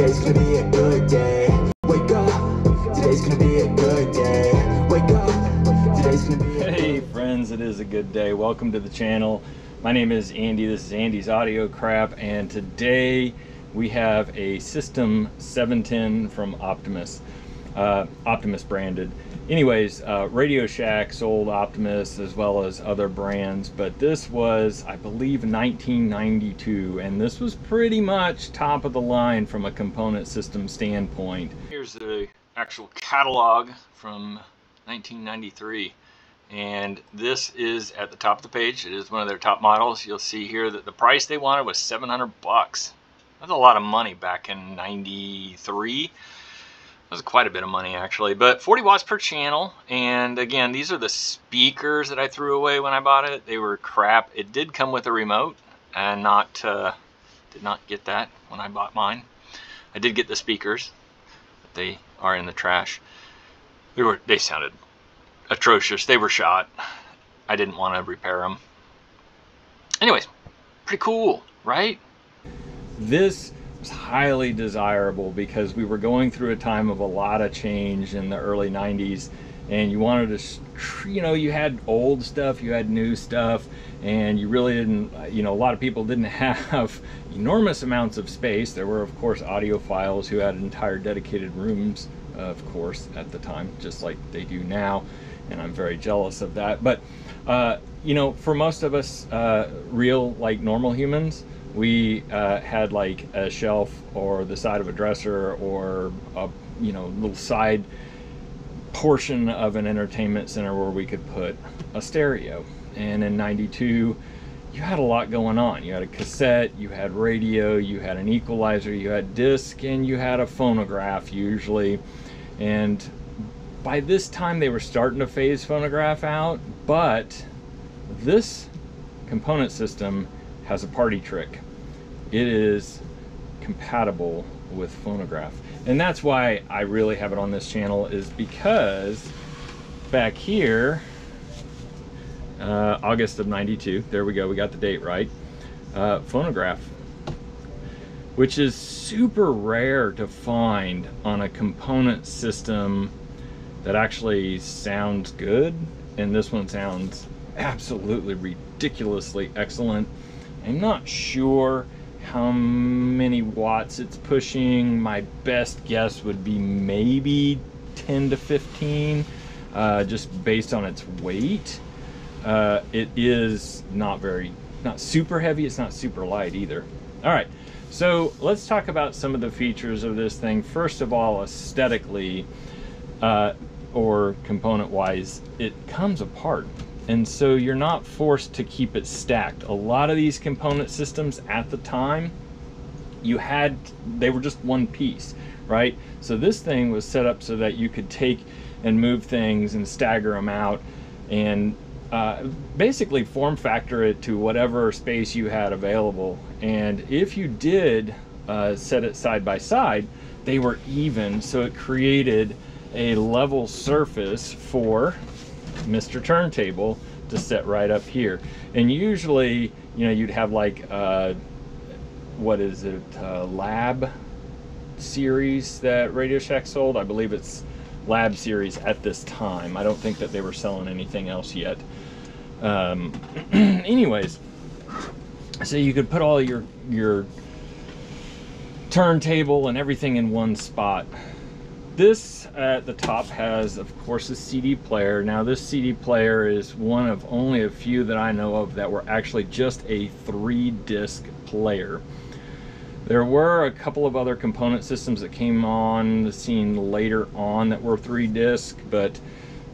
Today's gonna be a good day. Wake up. Today's gonna be a good day. Wake up. Today's gonna be a Hey friends, it is a good day. Welcome to the channel. My name is Andy. This is Andy's Audio Crap, and today we have a System 710 from Optimus. Optimus branded. Anyways, Radio Shack sold Optimus as well as other brands, but this was, I believe, 1992, and this was pretty much top of the line from a component system standpoint. Here's the actual catalog from 1993, and this is at the top of the page. It is one of their top models. You'll see here that the price they wanted was 700 bucks. That's a lot of money back in 93. That was quite a bit of money actually, but 40 watts per channel. And again, these are the speakers that I threw away when I bought it. They were crap. It did come with a remote, and did not get that when I bought mine. I did get the speakers, but they are in the trash. They sounded atrocious. They were shot. I didn't want to repair them. Anyways, pretty cool, right? This was highly desirable because we were going through a time of a lot of change in the early 90s, and you wanted to, you had old stuff, you had new stuff, and you really didn't, a lot of people didn't have enormous amounts of space. There were, of course, audiophiles who had entire dedicated rooms, of course, at the time, just like they do now, and I'm very jealous of that. But, for most of us, real, normal humans, we had like a shelf or the side of a dresser or a little side portion of an entertainment center where we could put a stereo. And in 92 you had a lot going on. You had a cassette, you had radio, you had an equalizer, you had disc, and you had a phonograph usually. And by this time they were starting to phase phonograph out, but this component system has a party trick. It is compatible with phonograph, and that's why I really have it on this channel, is because back here, August of 92, there we go, we got the date right, phonograph, which is super rare to find on a component system that actually sounds good, and this one sounds absolutely ridiculously excellent. I'm not sure how many watts it's pushing. My best guess would be maybe 10 to 15, just based on its weight. It is not super heavy, it's not super light either. All right, so let's talk about some of the features of this thing. First of all, aesthetically, or component-wise, it comes apart. And so you're not forced to keep it stacked. A lot of these component systems at the time, they were just one piece, right? So this thing was set up so that you could take and move things and stagger them out, and basically form factor it to whatever space you had available. And if you did set it side by side, they were even, so it created a level surface for Mr. Turntable to set right up here. And usually, you'd have like what is it, Lab series that Radio Shack sold. I believe it's Lab series at this time. I don't think that they were selling anything else yet. Anyways, so you could put all your turntable and everything in one spot. This at the top has, of course, a CD player. Now this CD player is one of only a few that I know of that were actually just a 3-disc player. There were a couple of other component systems that came on the scene later on that were 3-disc, but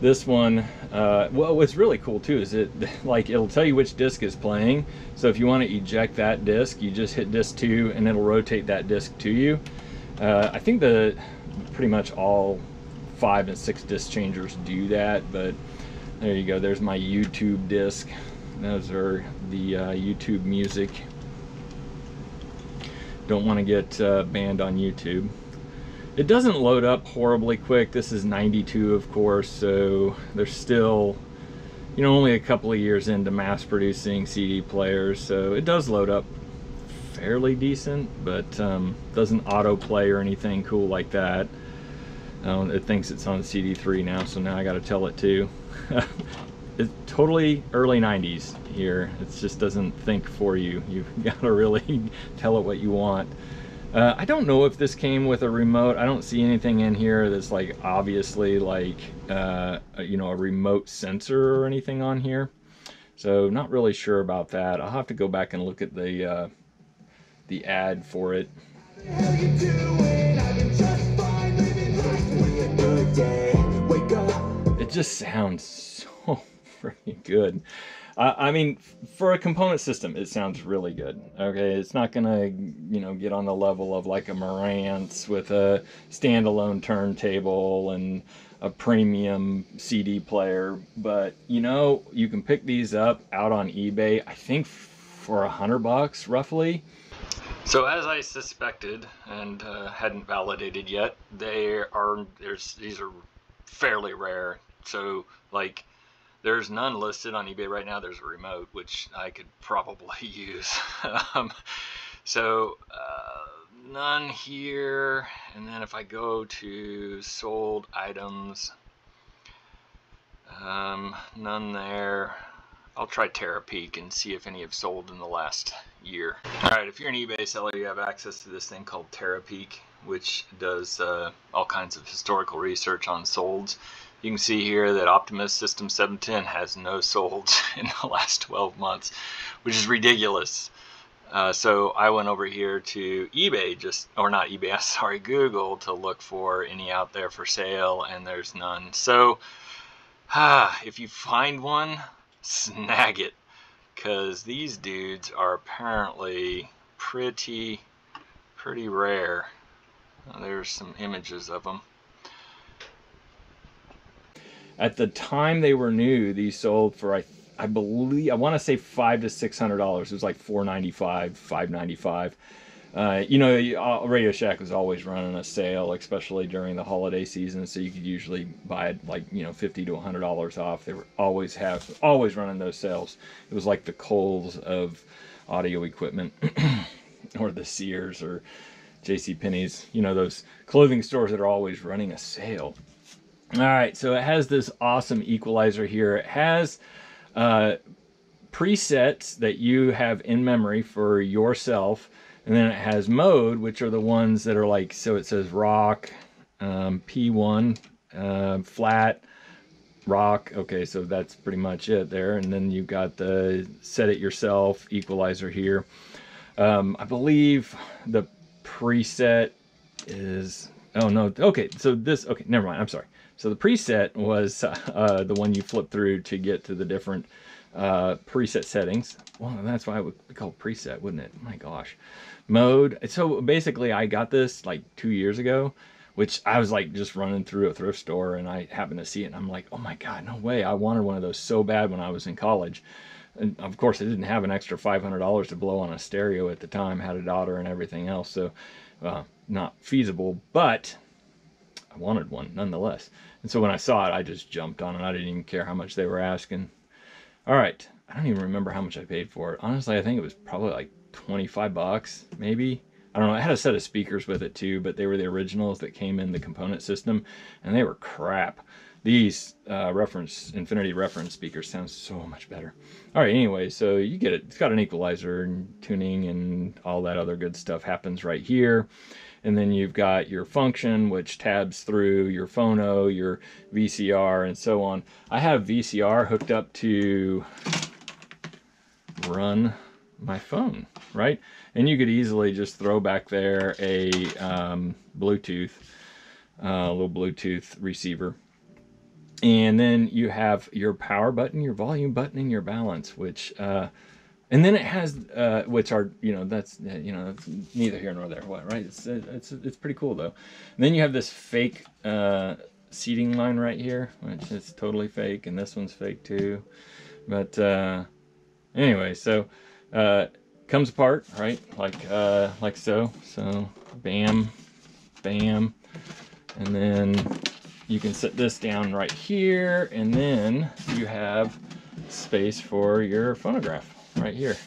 this one, well, what's really cool too is it'll tell you which disc is playing. So if you want to eject that disc, you just hit disc 2 and it'll rotate that disc to you. I think pretty much all 5 and 6 disc changers do that, but there you go. There's my YouTube disc. Those are the YouTube music. Don't want to get banned on YouTube. It doesn't load up horribly quick. This is 92, of course, so there's still, only a couple of years into mass producing CD players, so it does load up fairly decent, but doesn't autoplay or anything cool like that. It thinks it's on CD3 now, so now I got to tell it to. It's totally early 90s here. It just doesn't think for you. You've got to really tell it what you want. I don't know if this came with a remote. I don't see anything in here that's like obviously like you know, a remote sensor or anything on here. So not really sure about that. I'll have to go back and look at the ad for it. It just sounds so freaking good. I mean, for a component system, it sounds really good. Okay, it's not gonna, you know, get on the level of like a Marantz with a standalone turntable and a premium CD player, but you know, you can pick these up out on eBay, I think for $100 roughly. So as I suspected and hadn't validated yet, these are fairly rare. So like, there's none listed on eBay right now. There's a remote, which I could probably use. None here. And then if I go to sold items, none there. I'll try TerraPeak and see if any have sold in the last year. All right, if you're an eBay seller, you have access to this thing called TerraPeak, which does all kinds of historical research on solds. You can see here that Optimus System 710 has no solds in the last 12 months, which is ridiculous. So I went over here to eBay, Google, to look for any out there for sale, and there's none. So if you find one, snag it, because these dudes are apparently pretty rare. There's some images of them. At the time they were new, these sold for I believe, I want to say $500 to $600. It was like $495, $595. You know, Radio Shack was always running a sale, especially during the holiday season, so you could usually buy it like, you know, $50 to $100 off. They were always running those sales. It was like the Kohl's of audio equipment, or the Sears or JCPenney's, you know, those clothing stores that are always running a sale. All right, so it has this awesome equalizer here. It has presets that you have in memory for yourself, and then it has mode, which are the ones that are like, so it says rock, P1, flat, rock. Okay, so that's pretty much it there. And then you've got the set it yourself equalizer here. I believe the preset is, oh no, okay, so this, okay, never mind, I'm sorry. So the preset was the one you flip through to get to the different preset settings. Well, that's why it would be called preset, wouldn't it? My gosh. Mode. So basically I got this like 2 years ago, which I was like just running through a thrift store and I happened to see it and I'm like, oh my God, no way. I wanted one of those so bad when I was in college. And of course I didn't have an extra $500 to blow on a stereo at the time, had a daughter and everything else. So not feasible, but I wanted one nonetheless. And so when I saw it, I just jumped on it. I didn't even care how much they were asking. All right, I don't even remember how much I paid for it. Honestly, I think it was probably like 25 bucks, maybe. I don't know. I had a set of speakers with it too, but they were the originals that came in the component system, and they were crap. These Infinity reference speakers sound so much better. All right, anyway, so you get it. It's got an equalizer and tuning and all that other good stuff happens right here. And then you've got your function, which tabs through your phono, your VCR, and so on. I have VCR hooked up to run my phone, right? And you could easily just throw back there a Bluetooth, little Bluetooth receiver. And then you have your power button, your volume button, and your balance, which and then it has which are, you know, that's, you know, it's neither here nor there, what, right? It's pretty cool though. And then you have this fake seating line right here, which is totally fake, and this one's fake too. But anyway, so comes apart, right? Like so. So bam, bam, and then you can set this down right here, and then you have space for your phonograph right here.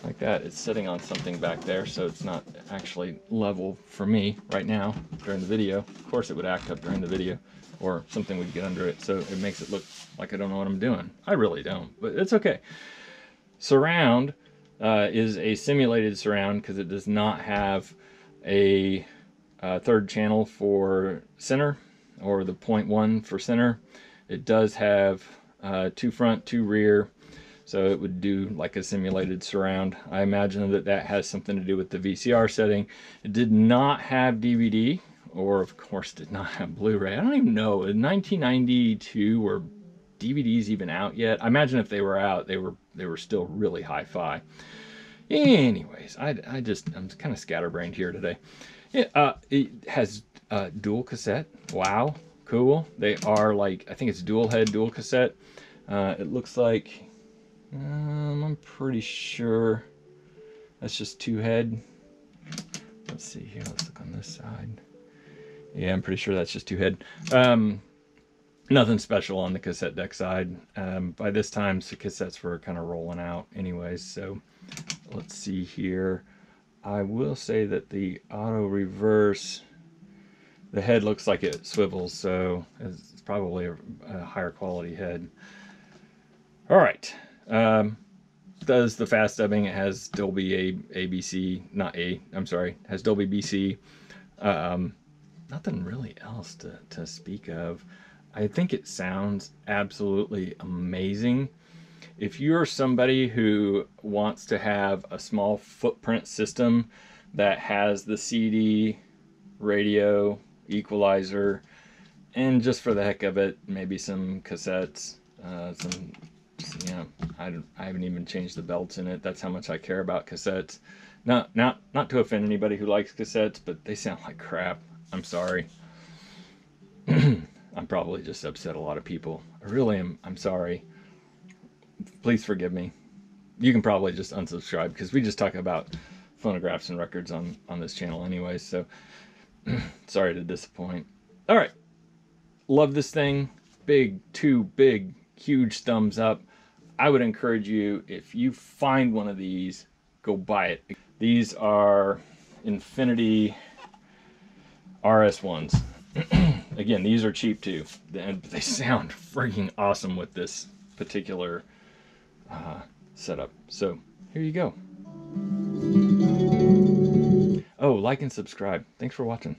like that. It's sitting on something back there, so it's not actually level for me right now during the video. Of course it would act up during the video, or something would get under it, so it makes it look like I don't know what I'm doing. I really don't, but it's okay. Surround is a simulated surround because it does not have a third channel for center, or the 0.1 for center. It does have 2 front, 2 rear, so it would do like a simulated surround. I imagine that that has something to do with the VCR setting. It did not have DVD, or of course did not have Blu-ray. I don't even know, in 1992 were DVDs even out yet? I imagine if they were out, they were still really hi-fi. Anyways, I'm kind of scatterbrained here today. It has dual cassette. Wow, cool. They are like, I think it's dual head, dual cassette. It looks like, I'm pretty sure that's just 2 head. Let's see here, let's look on this side. Yeah, I'm pretty sure that's just 2 head. Nothing special on the cassette deck side. By this time, the cassettes were kind of rolling out anyways, so let's see here. I will say that the auto reverse, the head looks like it swivels, so it's probably a higher quality head. All right. Does the fast dubbing. It has Dolby ABC, has Dolby BC. Nothing really else to speak of. I think it sounds absolutely amazing. If you're somebody who wants to have a small footprint system that has the CD, radio, equalizer, and just for the heck of it, maybe some cassettes, I haven't even changed the belts in it. That's how much I care about cassettes. Not to offend anybody who likes cassettes, but they sound like crap. I'm sorry. I'm probably just upset a lot of people. I really am. I'm sorry. Please forgive me. You can probably just unsubscribe because we just talk about phonographs and records on this channel anyway, so sorry to disappoint. All right. Love this thing. Two big, huge thumbs up. I would encourage you, if you find one of these, go buy it. These are Infinity RS1s. Again, these are cheap too, and they sound freaking awesome with this particular setup. So here you go. Oh, like and subscribe. Thanks for watching.